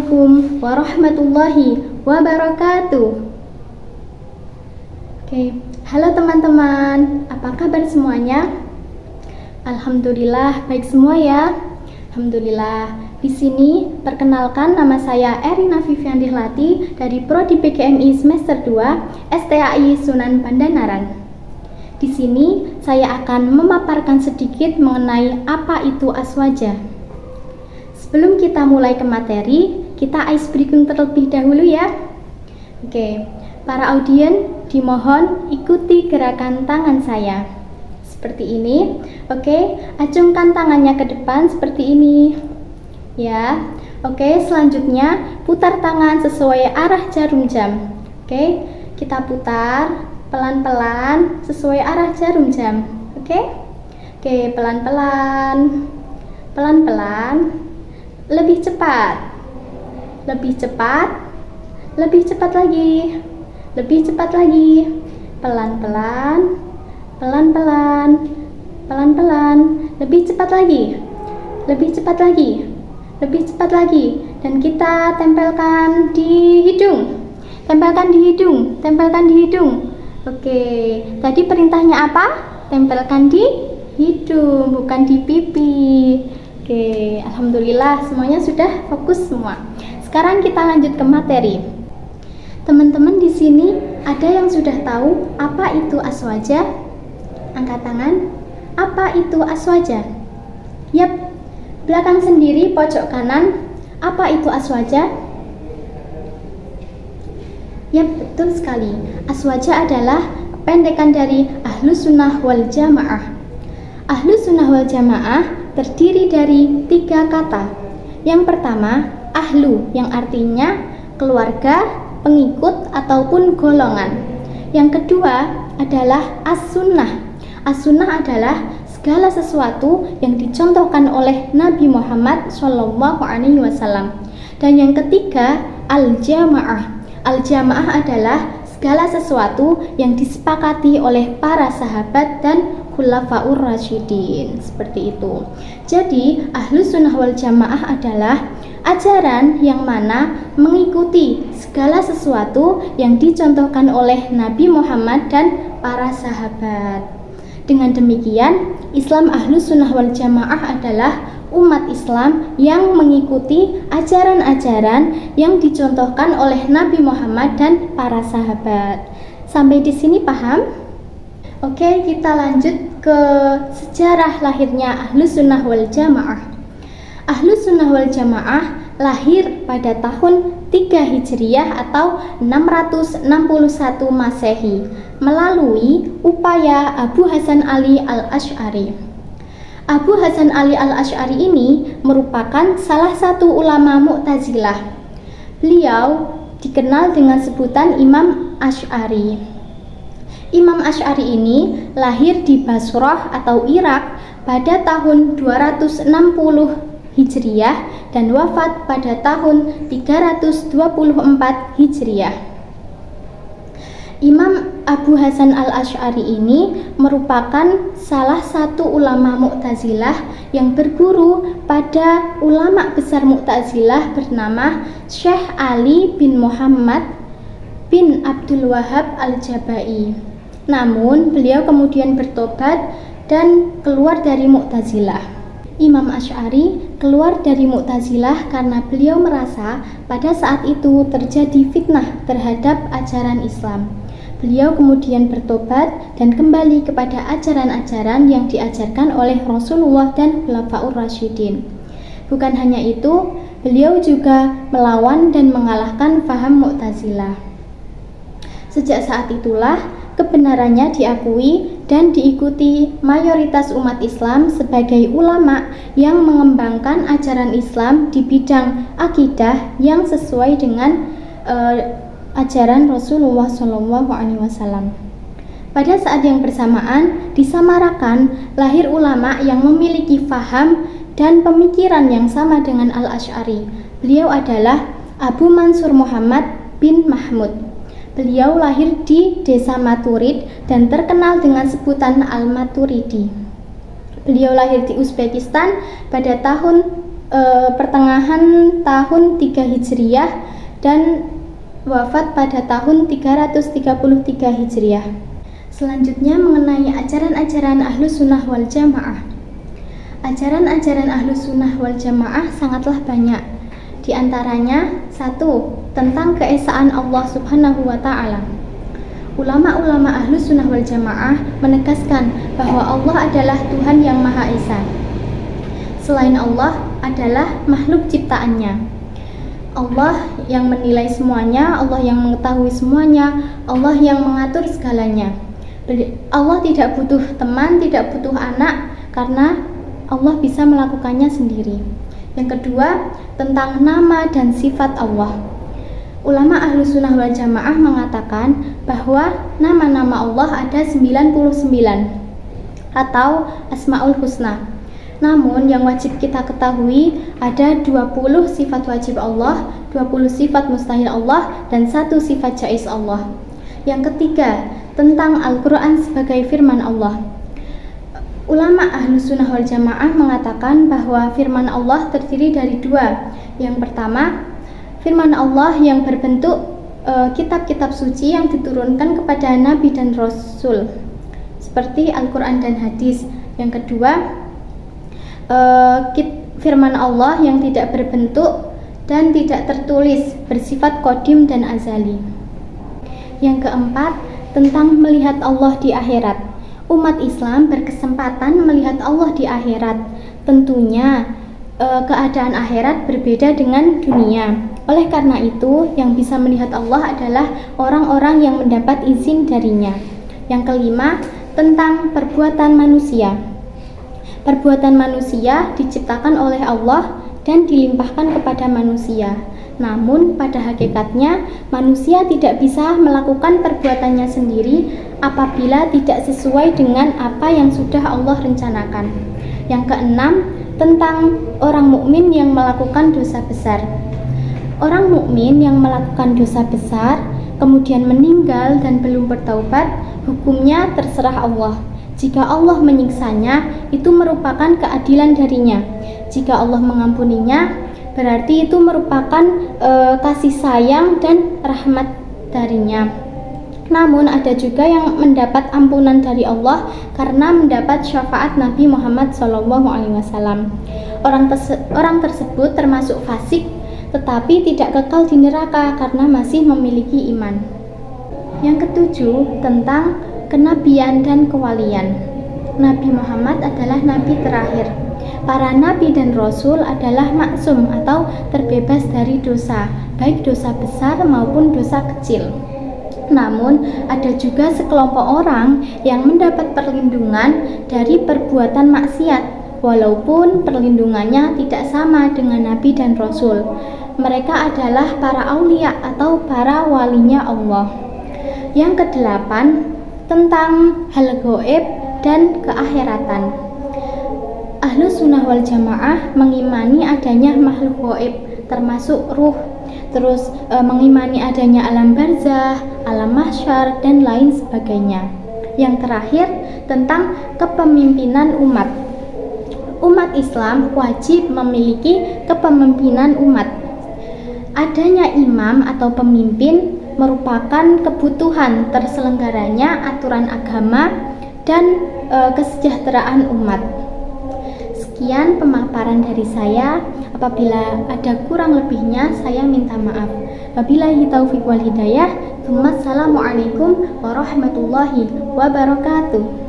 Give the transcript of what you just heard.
Assalamualaikum warahmatullahi wabarakatuh. Oke, halo teman-teman, apa kabar semuanya? Alhamdulillah baik semua ya. Alhamdulillah. Di sini perkenalkan, nama saya Erina Vivian Dihlati dari Prodi PGMI semester 2 STAI Sunan Pandanaran. Di sini saya akan memaparkan sedikit mengenai apa itu aswaja. Sebelum kita mulai ke materi, kita ice breaking terlebih dahulu ya. Oke, para audien dimohon ikuti gerakan tangan saya. Seperti ini. Oke, acungkan tangannya ke depan seperti ini. Ya. Oke, selanjutnya putar tangan sesuai arah jarum jam. Oke, kita putar pelan-pelan sesuai arah jarum jam. Oke? Oke, pelan-pelan. Pelan-pelan. Lebih cepat, lebih cepat, lebih cepat lagi, lebih cepat lagi, pelan-pelan, pelan-pelan, pelan-pelan, lebih cepat lagi, lebih cepat lagi, lebih cepat lagi, dan kita tempelkan di hidung, tempelkan di hidung, tempelkan di hidung. Oke, tadi perintahnya apa? Tempelkan di hidung, bukan di pipi. Oke, alhamdulillah semuanya sudah fokus semua. Sekarang kita lanjut ke materi. Teman-teman di sini ada yang sudah tahu apa itu aswaja? Angkat tangan. Apa itu aswaja? Yap, belakang sendiri pojok kanan. Apa itu aswaja? Yap, betul sekali. Aswaja adalah pendekan dari Ahlus Sunnah wal Jamaah. Ahlus Sunnah wal Jamaah terdiri dari 3 kata. Yang pertama, ahlu, yang artinya keluarga, pengikut, ataupun golongan. Yang kedua adalah as-sunnah. As-sunnah adalah segala sesuatu yang dicontohkan oleh Nabi Muhammad SAW. Dan yang ketiga, al-jamaah. Al-jamaah adalah segala sesuatu yang disepakati oleh para sahabat dan Khulafaur Rasyidin, seperti itu. Jadi, Ahlus Sunnah wal Jamaah adalah ajaran yang mana mengikuti segala sesuatu yang dicontohkan oleh Nabi Muhammad dan para sahabat. Dengan demikian, Islam Ahlus Sunnah wal Jamaah adalah umat Islam yang mengikuti ajaran-ajaran yang dicontohkan oleh Nabi Muhammad dan para sahabat. Sampai di sini paham? Oke, kita lanjut ke sejarah lahirnya Ahlus Sunnah wal Jamaah. Ahlus Sunnah wal Jamaah lahir pada tahun 3 Hijriah atau 661 Masehi melalui upaya Abu Hasan Ali al-Asy'ari. Abu Hasan Ali al-Asy'ari ini merupakan salah satu ulama Mu'tazilah. Beliau dikenal dengan sebutan Imam Asy'ari. Imam Asy'ari ini lahir di Basrah atau Irak pada tahun 260 Hijriah dan wafat pada tahun 324 Hijriah. Imam Abu Hasan al-Asy'ari ini merupakan salah satu ulama Mu'tazilah yang berguru pada ulama besar Mu'tazilah bernama Syekh Ali bin Muhammad bin Abdul Wahab al-Jabai. Namun beliau kemudian bertobat dan keluar dari Mu'tazilah. Imam Asy'ari keluar dari Mu'tazilah karena beliau merasa pada saat itu terjadi fitnah terhadap ajaran Islam. Beliau kemudian bertobat dan kembali kepada ajaran-ajaran yang diajarkan oleh Rasulullah dan Khulafaur Rasyidin. Bukan hanya itu, beliau juga melawan dan mengalahkan paham Mu'tazilah. Sejak saat itulah kebenarannya diakui dan diikuti mayoritas umat Islam sebagai ulama yang mengembangkan ajaran Islam di bidang akidah yang sesuai dengan ajaran Rasulullah SAW. Pada saat yang bersamaan, di Samarakan lahir ulama yang memiliki faham dan pemikiran yang sama dengan Al-Asy'ari. Beliau adalah Abu Mansur Muhammad bin Mahmud. Beliau lahir di desa Maturid dan terkenal dengan sebutan Al-Maturidi. Beliau lahir di Uzbekistan pada tahun pertengahan tahun 3 Hijriah dan wafat pada tahun 333 Hijriah. Selanjutnya mengenai ajaran-ajaran Ahlus Sunnah wal Jamaah. Ajaran-ajaran Ahlus Sunnah wal Jamaah sangatlah banyak. Di antaranya, 1. Tentang keesaan Allah Subhanahu wa Ta'ala. Ulama-ulama Ahlus Sunnah wal Jamaah menegaskan bahwa Allah adalah Tuhan yang Maha Esa. Selain Allah adalah makhluk ciptaannya. Allah yang menilai semuanya, Allah yang mengetahui semuanya, Allah yang mengatur segalanya. Allah tidak butuh teman, tidak butuh anak, karena Allah bisa melakukannya sendiri. Yang kedua, tentang nama dan sifat Allah. Ulama Ahlus Sunnah wal Jamaah mengatakan bahwa nama-nama Allah ada 99 atau Asmaul Husna. Namun yang wajib kita ketahui ada 20 sifat wajib Allah, 20 sifat mustahil Allah, dan 1 sifat jaiz Allah. Yang ketiga, tentang Al-Quran sebagai firman Allah. Ulama Ahlus Sunnah wal Jamaah mengatakan bahwa firman Allah terdiri dari 2. Yang pertama, firman Allah yang berbentuk kitab-kitab suci yang diturunkan kepada Nabi dan Rasul, seperti Al-Quran dan hadis. Yang kedua, firman Allah yang tidak berbentuk dan tidak tertulis, bersifat qadim dan azali. Yang keempat, tentang melihat Allah di akhirat. Umat Islam berkesempatan melihat Allah di akhirat. Tentunya keadaan akhirat berbeda dengan dunia. Oleh karena itu, yang bisa melihat Allah adalah orang-orang yang mendapat izin darinya. Yang kelima, tentang perbuatan manusia. Perbuatan manusia diciptakan oleh Allah dan dilimpahkan kepada manusia. Namun pada hakikatnya manusia tidak bisa melakukan perbuatannya sendiri apabila tidak sesuai dengan apa yang sudah Allah rencanakan. Yang keenam, tentang orang mukmin yang melakukan dosa besar. Orang mukmin yang melakukan dosa besar kemudian meninggal dan belum bertaubat, hukumnya terserah Allah. Jika Allah menyiksanya, itu merupakan keadilan darinya. Jika Allah mengampuninya, berarti itu merupakan kasih sayang dan rahmat darinya. Namun ada juga yang mendapat ampunan dari Allah karena mendapat syafaat Nabi Muhammad SAW. Orang tersebut termasuk fasik, tetapi tidak kekal di neraka karena masih memiliki iman. Yang ketujuh, tentang kenabian dan kewalian. Nabi Muhammad adalah nabi terakhir. Para nabi dan rasul adalah maksum atau terbebas dari dosa, baik dosa besar maupun dosa kecil. Namun ada juga sekelompok orang yang mendapat perlindungan dari perbuatan maksiat, walaupun perlindungannya tidak sama dengan nabi dan rasul. Mereka adalah para aulia atau para walinya Allah. Yang kedelapan, tentang hal gaib dan keakhiratan. Ahlus Sunnah wal Jamaah mengimani adanya makhluk gaib, termasuk ruh, terus mengimani adanya alam barzah, alam mahsyar, dan lain sebagainya. Yang terakhir, tentang kepemimpinan umat. Umat Islam wajib memiliki kepemimpinan umat. Adanya imam atau pemimpin merupakan kebutuhan terselenggaranya aturan agama dan kesejahteraan umat. Sekian pemaparan dari saya. Apabila ada kurang lebihnya, saya minta maaf. Wabillahi taufiq wal hidayah. Assalamualaikum warahmatullahi wabarakatuh.